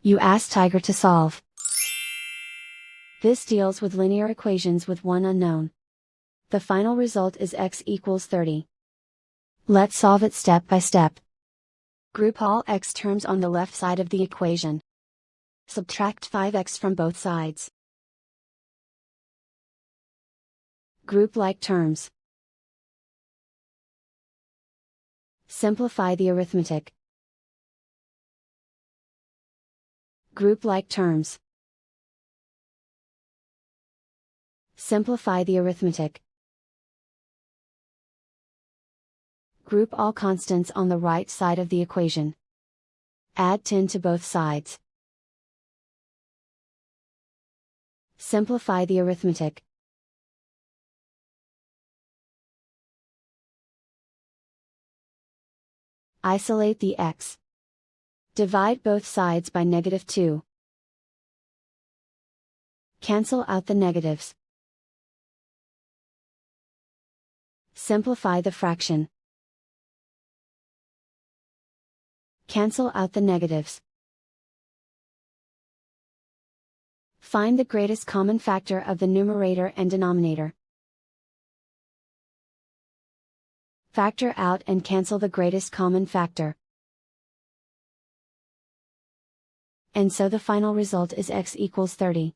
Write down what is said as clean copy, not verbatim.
You ask Tiger to solve. This deals with linear equations with one unknown. The final result is x equals 30. Let's solve it step by step. Group all x terms on the left side of the equation. Subtract 5x from both sides. Group like terms. Simplify the arithmetic. Group like terms. Simplify the arithmetic. Group all constants on the right side of the equation. Add 10 to both sides. Simplify the arithmetic. Isolate the x. Divide both sides by -2. Cancel out the negatives. Simplify the fraction. Cancel out the negatives. Find the greatest common factor of the numerator and denominator. Factor out and cancel the greatest common factor. And so the final result is x equals 30.